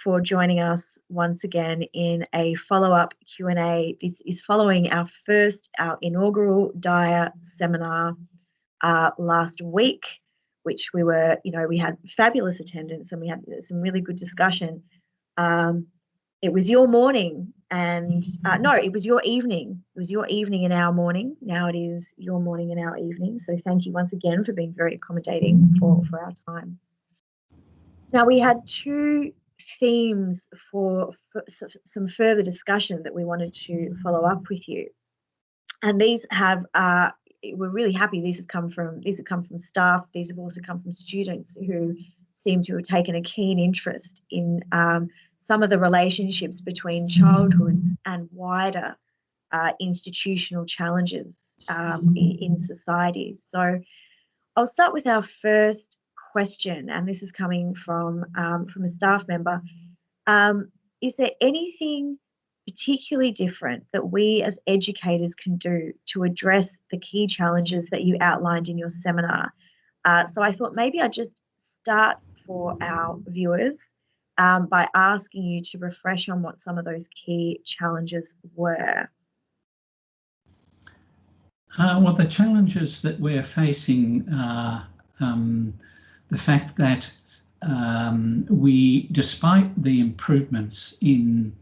for joining us once again in a follow-up Q&A. This is following our inaugural DIA seminar last week, which we had fabulous attendance and we had some really good discussion. It was your morning and it was your evening. It was your evening and our morning. Now it is your morning and our evening. So thank you once again for being very accommodating for our time. Now we had two themes for some further discussion that we wanted to follow up with you. And these have, we're really happy these have come from staff. These have also come from students who seem to have taken a keen interest in some of the relationships between childhoods and wider institutional challenges in societies. So I'll start with our first question, and this is coming from a staff member. Is there anything particularly different that we as educators can do to address the key challenges that you outlined in your seminar? So I thought maybe I'd just start for our viewers by asking you to refresh on what some of those key challenges were. Well, the challenges that we're facing are the fact that despite the improvements in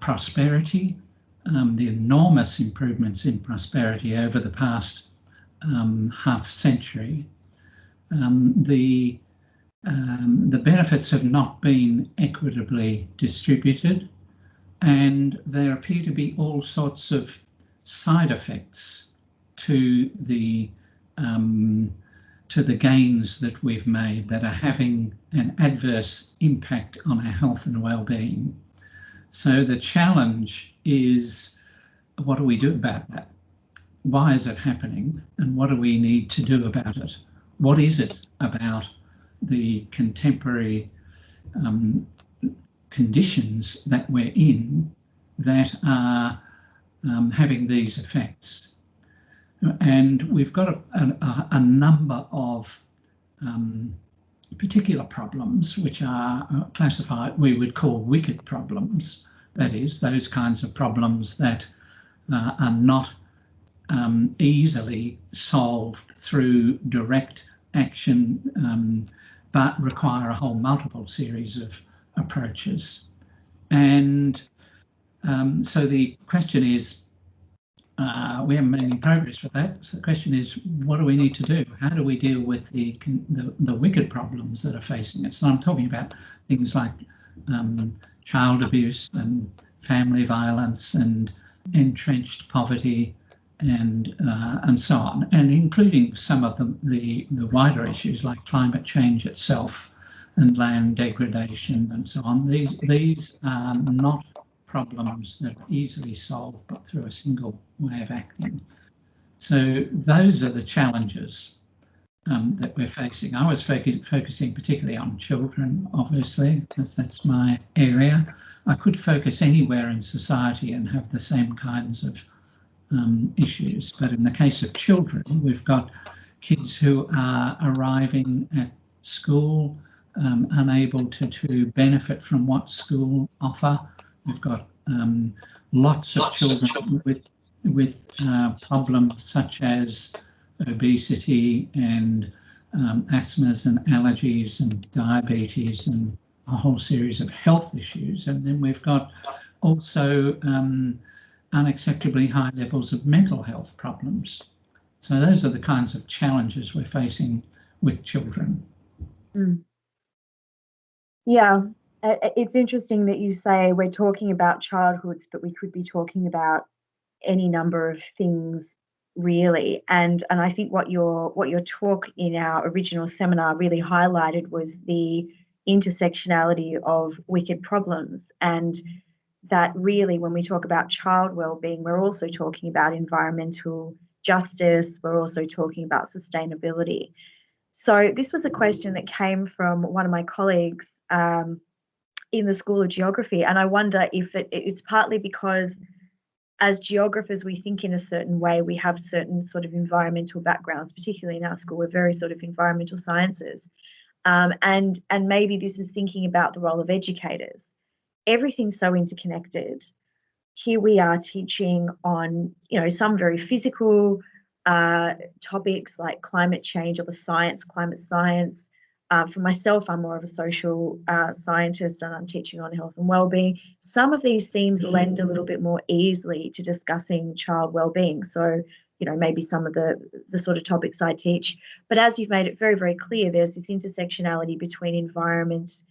prosperity, the enormous improvements in prosperity over the past half century, the benefits have not been equitably distributed, and there appear to be all sorts of side effects to the gains that we've made that are having an adverse impact on our health and well-being. So the challenge is, what do we do about that? Why is it happening? And what do we need to do about it? What is it about the contemporary conditions that we're in that are having these effects? And we've got a number of particular problems which are classified, we would call wicked problems. That is, those kinds of problems that are not easily solved through direct action, but require a whole multiple series of approaches. And so the question is, we haven't made any progress with that. So the question is, what do we need to do? How do we deal with the wicked problems that are facing us? So I'm talking about things like child abuse and family violence and entrenched poverty and so on, and including some of the wider issues like climate change itself and land degradation and so on. These are not problems that are easily solved but through a single way of acting. So those are the challenges that we're facing. I was focusing particularly on children, obviously, because that's my area. I could focus anywhere in society and have the same kinds of issues, but in the case of children, we've got kids who are arriving at school unable to benefit from what school offer. We've got lots of children with problems such as obesity and asthmas and allergies and diabetes and a whole series of health issues. And then we've got also unacceptably high levels of mental health problems. So those are the kinds of challenges we're facing with children. Mm. Yeah, it's interesting that you say we're talking about childhoods, but we could be talking about any number of things, really. And I think what your talk in our original seminar really highlighted was the intersectionality of wicked problems, and that really when we talk about child wellbeing, we're also talking about environmental justice, we're also talking about sustainability. So this was a question that came from one of my colleagues in the School of Geography, and I wonder if it's partly because as geographers we think in a certain way, we have certain sort of environmental backgrounds, particularly in our school, we're very sort of environmental sciences. And maybe this is thinking about the role of educators. Everything's so interconnected. Here we are teaching on, some very physical topics like climate change or the science, climate science. For myself, I'm more of a social scientist, and I'm teaching on health and wellbeing. Some of these themes lend a little bit more easily to discussing child wellbeing. So, maybe some of the sort of topics I teach. But as you've made it very, very clear, there's this intersectionality between environment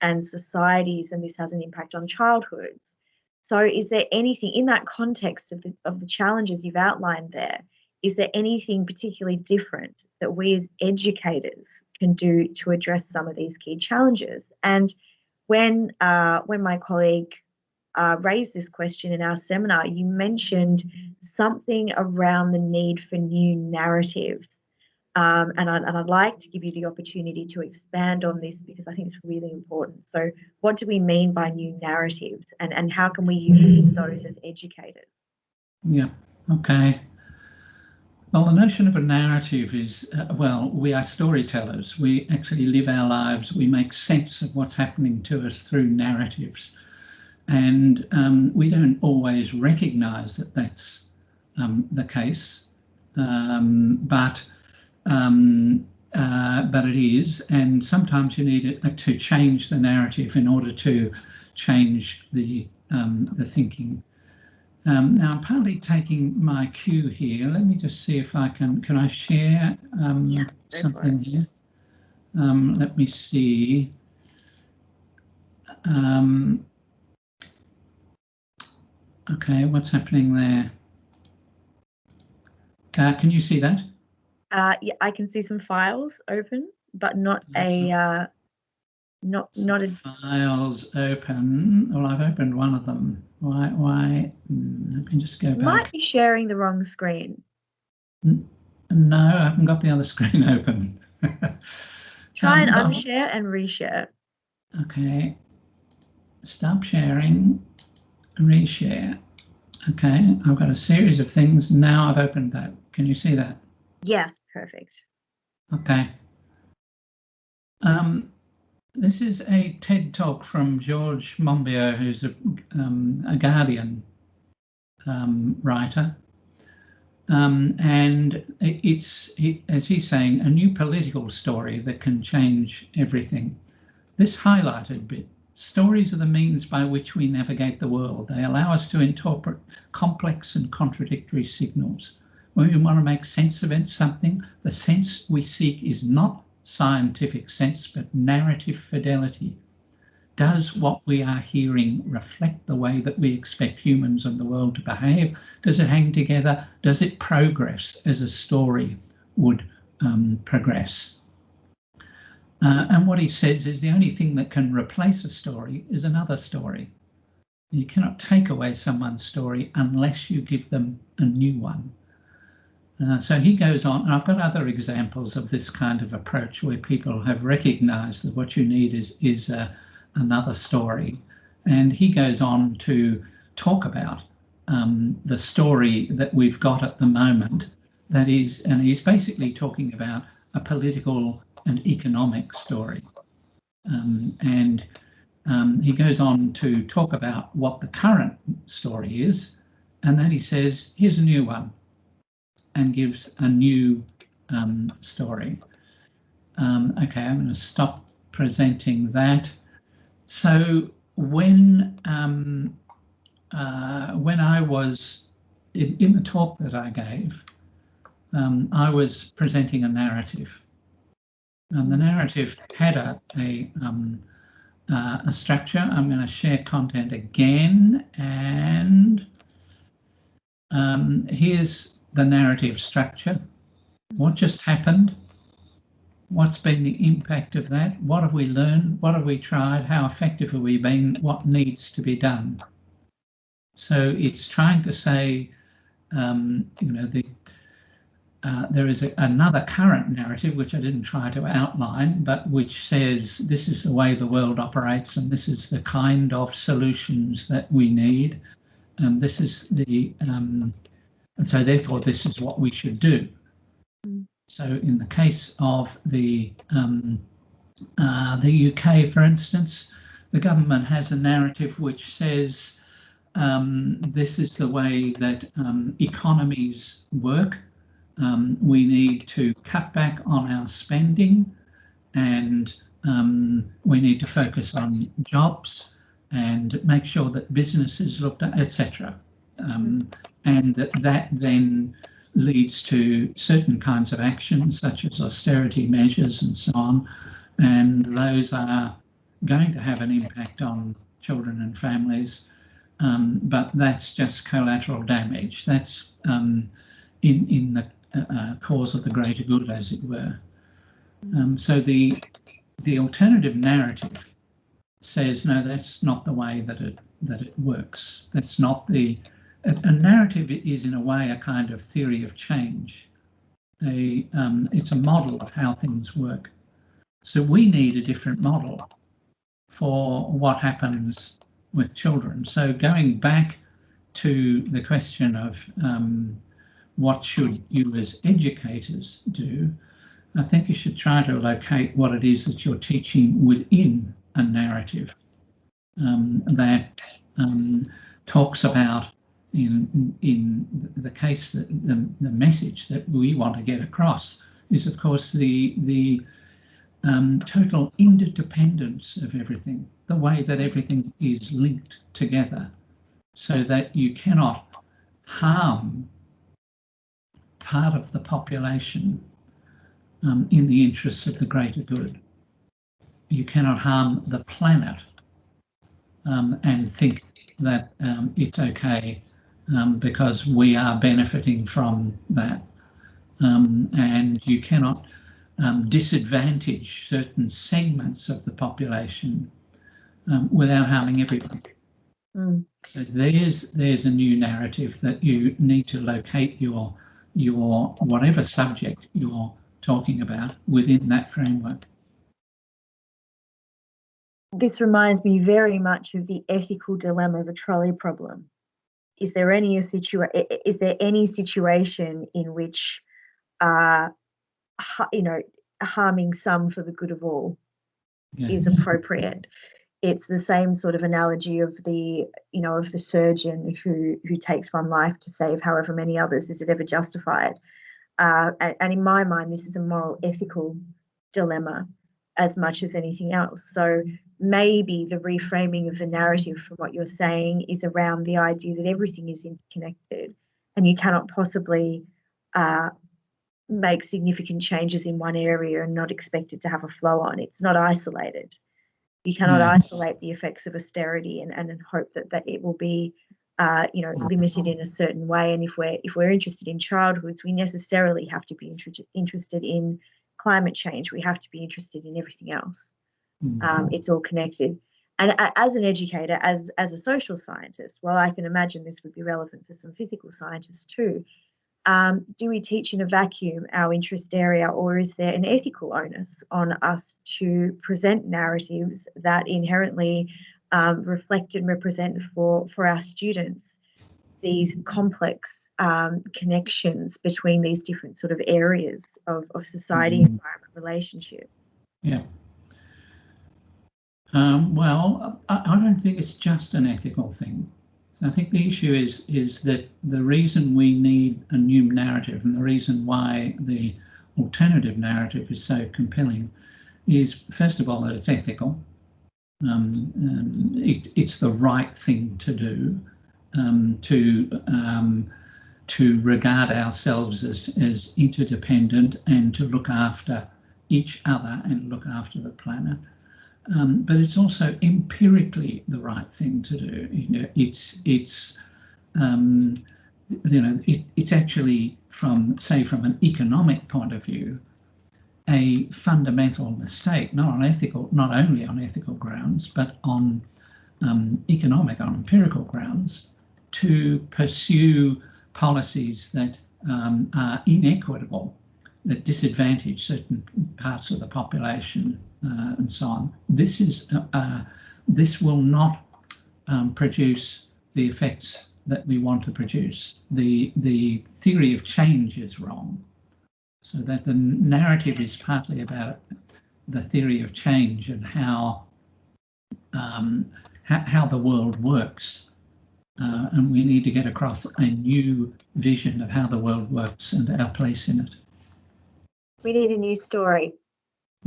and societies, and this has an impact on childhoods. So is there anything in that context of the challenges you've outlined there? Is there anything particularly different that we as educators can do to address some of these key challenges? And when my colleague raised this question in our seminar, you mentioned something around the need for new narratives. And I'd like to give you the opportunity to expand on this, because I think it's really important. So what do we mean by new narratives, and how can we use those as educators? Yeah, okay. Well, the notion of a narrative is, we are storytellers. We actually live our lives. We make sense of what's happening to us through narratives. And we don't always recognise that that's the case, but it is. And sometimes you need to change the narrative in order to change the thinking. Now I'm partly taking my cue here. Let me just see if I can I share something here? Let me see. Okay, what's happening there? Can you see that? Yeah, I can see some files open, but not a files open. Well, I've opened one of them. Why? Let me just go back. Might be sharing the wrong screen. No, I haven't got the other screen open. Try and unshare and reshare. Okay. Stop sharing, reshare. Okay, I've got a series of things. Now I've opened that. Can you see that? Yes, perfect. Okay. This is a TED talk from George Monbiot, who's a Guardian writer. And it's, as he's saying, a new political story that can change everything. This highlighted bit: stories are the means by which we navigate the world. They allow us to interpret complex and contradictory signals. When we want to make sense of something, the sense we seek is not scientific sense, but narrative fidelity. Does what we are hearing reflect the way that we expect humans and the world to behave? Does it hang together? Does it progress as a story would progress? And what he says is the only thing that can replace a story is another story. You cannot take away someone's story unless you give them a new one. So he goes on, and I've got other examples of this kind of approach where people have recognised that what you need is another story. And he goes on to talk about the story that we've got at the moment. That is, and he's basically talking about a political and economic story. He goes on to talk about what the current story is, and then he says, here's a new one, and gives a new story. Okay, I'm going to stop presenting that. So when I was in the talk that I gave, I was presenting a narrative, and the narrative had a structure. I'm going to share content again, and here's the narrative structure. What just happened? What's been the impact of that? What have we learned? What have we tried? How effective have we been? What needs to be done? So it's trying to say, there is another current narrative, which I didn't try to outline, but which says this is the way the world operates, and this is the kind of solutions that we need, and this is the and so therefore this is what we should do. So in the case of the The UK, for instance, the government has a narrative which says this is the way that economies work. We need to cut back on our spending, and we need to focus on jobs and make sure that businesses looked at, etc. And that then leads to certain kinds of actions such as austerity measures and so on, and those are going to have an impact on children and families, but that's just collateral damage. That's in the cause of the greater good, as it were. So the alternative narrative says, no, that's not the way that it works. That's not the a narrative is in a way a kind of theory of change. It's a model of how things work. So we need a different model for what happens with children. So going back to the question of what should you as educators do, I think you should try to locate what it is that you're teaching within a narrative that talks about, in the case that the message that we want to get across is, of course, the total interdependence of everything, the way that everything is linked together, so that you cannot harm part of the population in the interests of the greater good. You cannot harm the planet and think that it's okay because we are benefiting from that. And you cannot disadvantage certain segments of the population without harming everyone. So there's a new narrative that you need to locate your whatever subject you're talking about within that framework. This reminds me very much of the ethical dilemma, the trolley problem. Is there any situation in which harming some for the good of all is appropriate? It's the same sort of analogy of the surgeon who takes one life to save however many others. Is it ever justified? And in my mind, this is a moral ethical dilemma as much as anything else. So maybe the reframing of the narrative from what you're saying is around the idea that everything is interconnected and you cannot possibly make significant changes in one area and not expect it to have a flow on. It's not isolated. You cannot isolate the effects of austerity and hope that it will be limited in a certain way. And if we're interested in childhoods, we necessarily have to be interested in climate change. We have to be interested in everything else. It's all connected. And as an educator, as a social scientist, well, I can imagine this would be relevant for some physical scientists too. Do we teach in a vacuum our interest area, or is there an ethical onus on us to present narratives that inherently reflect and represent for our students these complex connections between these different sort of areas of society, environment, relationships? Yeah. Well, I don't think it's just an ethical thing. I think the issue is that the reason we need a new narrative and the reason why the alternative narrative is so compelling is, first of all, that it's ethical. It's the right thing to do, to regard ourselves as interdependent and to look after each other and look after the planet. But it's also empirically the right thing to do. It's actually from an economic point of view, a fundamental mistake, not only on ethical grounds, but on economic, on empirical grounds, to pursue policies that are inequitable, that disadvantage certain parts of the population and so on. This will not produce the effects that we want to produce. The theory of change is wrong. So that the narrative is partly about the theory of change and how the world works. And we need to get across a new vision of how the world works and our place in it. We need a new story.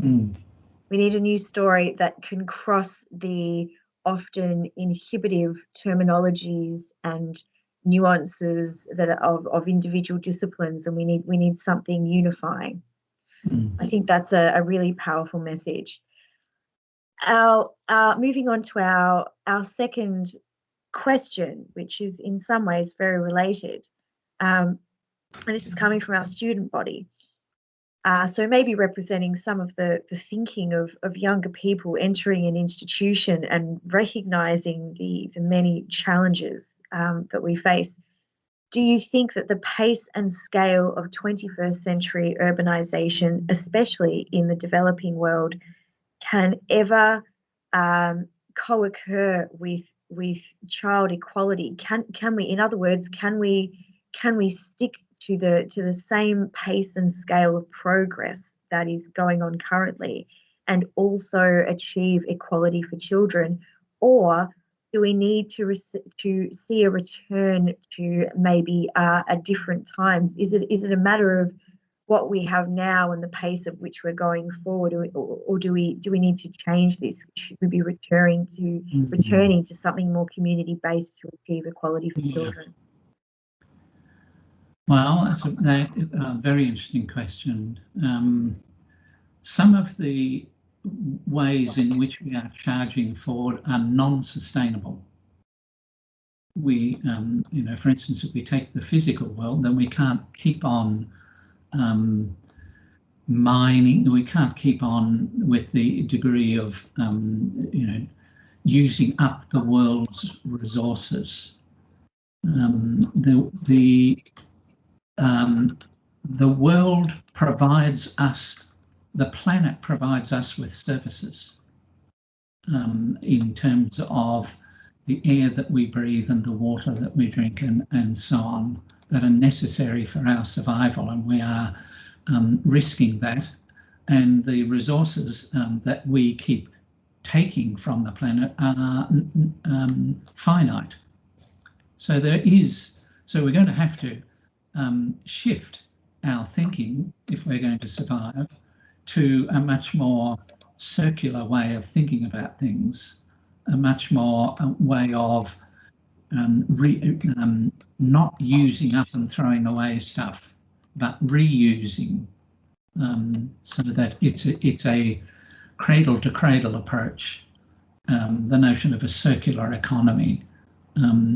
Mm. We need a new story that can cross the often inhibitive terminologies and nuances that are of individual disciplines, and we need something unifying. Mm. I think that's a really powerful message. Moving on to our second question, which is in some ways very related, and this is coming from our student body. So maybe representing some of the thinking of younger people entering an institution and recognising the many challenges that we face. Do you think that the pace and scale of 21st century urbanisation, especially in the developing world, can ever co-occur with child equality? Can we, in other words, can we stick to the same pace and scale of progress that is going on currently and also achieve equality for children? Or do we need to see a return to maybe a different times? Is it a matter of what we have now and the pace at which we're going forward, or do we need to change this? Should we be returning to something more community based to achieve equality for children? Well, that's a very interesting question. Some of the ways in which we are charging forward are non-sustainable. We, for instance, if we take the physical world, then we can't keep on mining. We can't keep on with the degree of, using up the world's resources. The world provides us, the planet provides us with services in terms of the air that we breathe and the water that we drink and so on, that are necessary for our survival, and we are risking that. And the resources that we keep taking from the planet are finite. So we're going to have to shift our thinking, if we're going to survive, to a much more circular way of thinking about things, a much more way of not using up and throwing away stuff, but reusing, so that it's a cradle to cradle approach, the notion of a circular economy.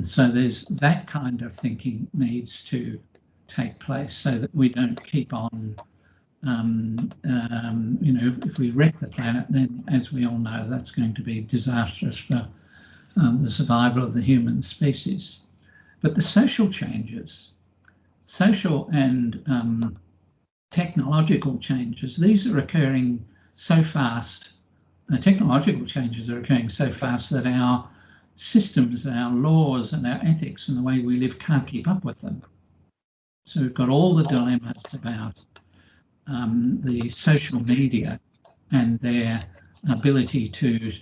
So there's that kind of thinking needs to take place, so that we don't keep on, if we wreck the planet, then, as we all know, that's going to be disastrous for the survival of the human species. But the social changes, social and technological changes, these are occurring so fast. The technological changes are occurring so fast that our systems and our laws and our ethics and the way we live can't keep up with them. So we've got all the dilemmas about the social media and their ability to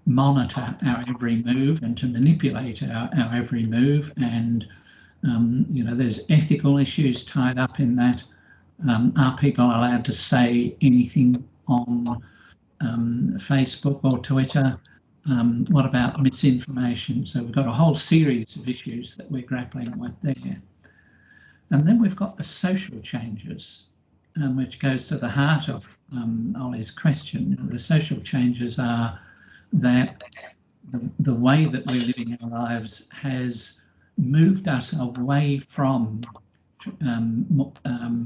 monitor our every move and to manipulate our every move. And, there's ethical issues tied up in that. Are people allowed to say anything on Facebook or Twitter? What about misinformation? So we've got a whole series of issues that we're grappling with there. And then we've got the social changes, which goes to the heart of Ollie's question. The social changes are that the way that we're living our lives has moved us away from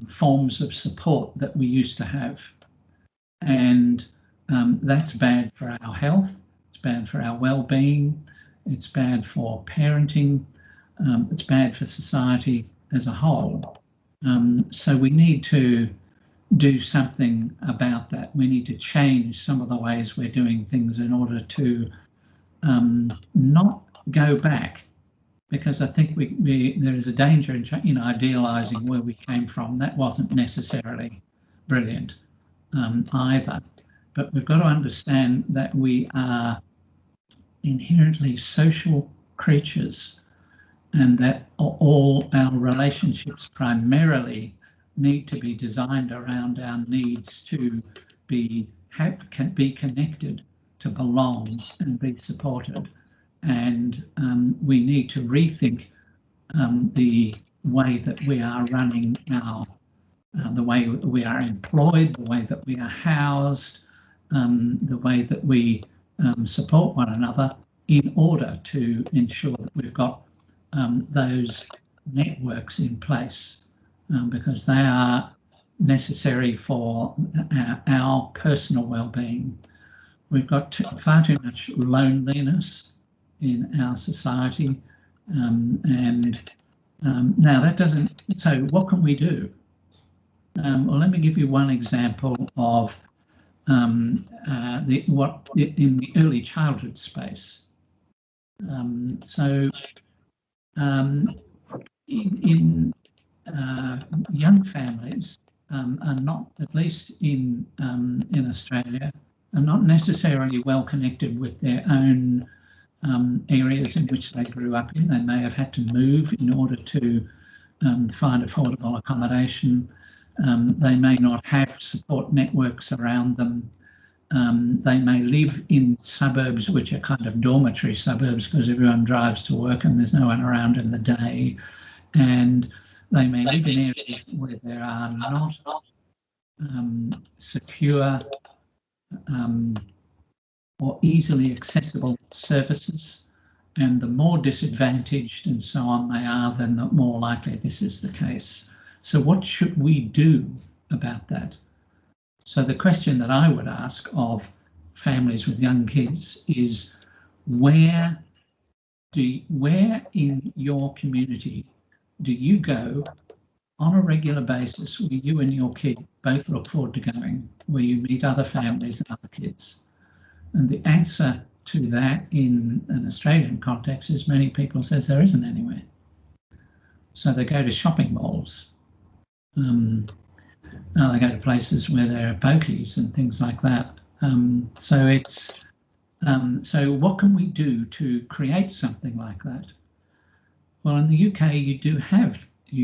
forms of support that we used to have. And that's bad for our health, it's bad for our well-being, it's bad for parenting, it's bad for society as a whole. So we need to do something about that. We need to change some of the ways we're doing things in order to not go back, because I think there is a danger in idealising where we came from. That wasn't necessarily brilliant. either. But we've got to understand that we are inherently social creatures, and that all our relationships primarily need to be designed around our needs to be connected, to belong and be supported. And we need to rethink the way that we are running our, the way we are employed, the way that we are housed, the way that we support one another, in order to ensure that we've got those networks in place, because they are necessary for our personal well-being. We've got far too much loneliness in our society, and now that doesn't, so what can we do? Well, let me give you one example of in the early childhood space. In young families are not, at least in Australia, are not necessarily well connected with their own areas in which they grew up in. They may have had to move in order to find affordable accommodation. They may not have support networks around them. They may live in suburbs which are kind of dormitory suburbs because everyone drives to work and there's no one around in the day. And they may live in areas where there are not secure or easily accessible services. And the more disadvantaged and so on they are, then the more likely this is the case. So what should we do about that? So the question that I would ask of families with young kids is, where in your community do you go on a regular basis where you and your kid both look forward to going, where you meet other families and other kids? And the answer to that in an Australian context is many people says there isn't anywhere. So they go to shopping malls. They go to places where there are pokies and things like that. So what can we do to create something like that? Well, in the UK, you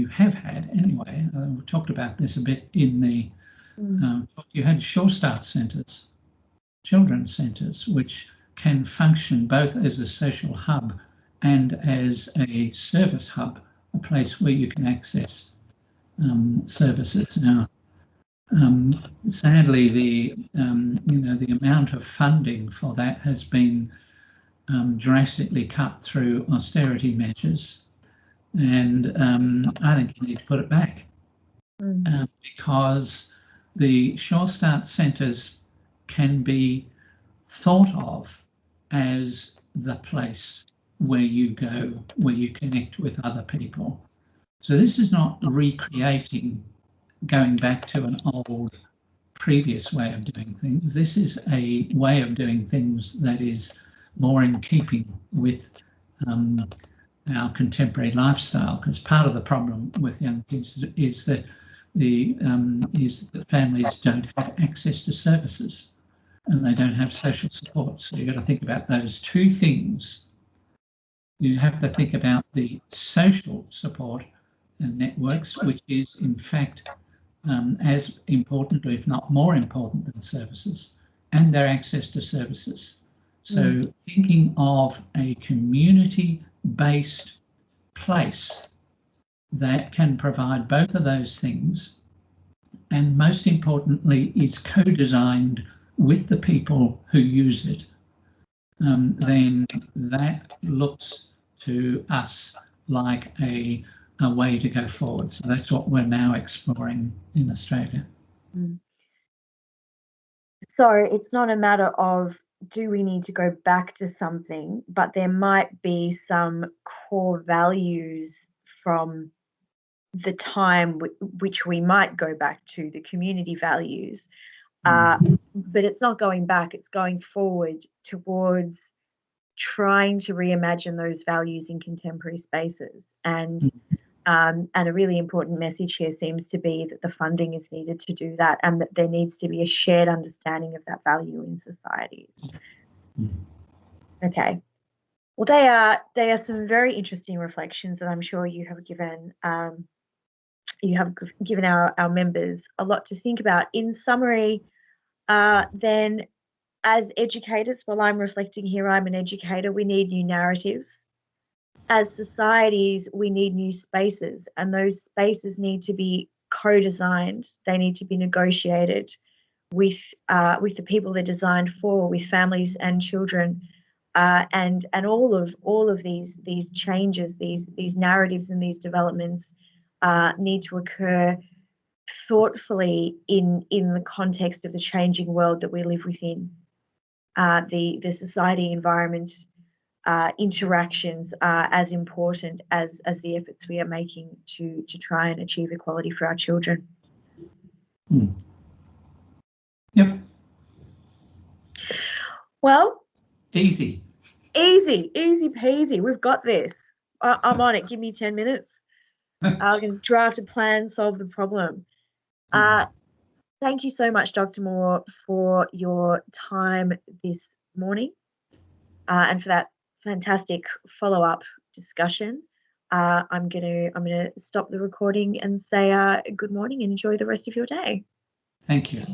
have had anyway. We talked about this a bit in the. You had Sure Start centres, children's centres, which can function both as a social hub and as a service hub, a place where you can access services. Now, sadly, the amount of funding for that has been drastically cut through austerity measures, and I think you need to put it back, because the Sure Start centres can be thought of as the place where you go, where you connect with other people. So this is not recreating, going back to an old previous way of doing things. This is a way of doing things that is more in keeping with our contemporary lifestyle, because part of the problem with young kids is that families don't have access to services and they don't have social support. So you've got to think about those two things. You have to think about the social support and networks, which is in fact as important, or if not more important than services, and their access to services. So thinking of a community-based place that can provide both of those things, and most importantly is co-designed with the people who use it, then that looks to us like a way to go forward. So that's what we're now exploring in Australia. So it's not a matter of do we need to go back to something, but there might be some core values from the time which we might go back to, the community values. But it's not going back, it's going forward towards trying to reimagine those values in contemporary spaces. And And a really important message here seems to be that the funding is needed to do that, and that there needs to be a shared understanding of that value in societies. Okay. Well, they are some very interesting reflections that I'm sure you have given our members a lot to think about. In summary, then, as educators, while I'm reflecting here, I'm an educator, we need new narratives. As societies, we need new spaces, and those spaces need to be co-designed. They need to be negotiated with the people they're designed for, with families and children, and all of these changes, these narratives and these developments need to occur thoughtfully in the context of the changing world that we live within. The society environment interactions are as important as the efforts we are making to try and achieve equality for our children. Yep. Well, easy peasy. We've got this. I'm on it. Give me 10 minutes. I'm going to draft a plan, solve the problem. Thank you so much, Dr. Moore, for your time this morning and for that fantastic follow-up discussion. I'm gonna stop the recording and say good morning and enjoy the rest of your day. Thank you.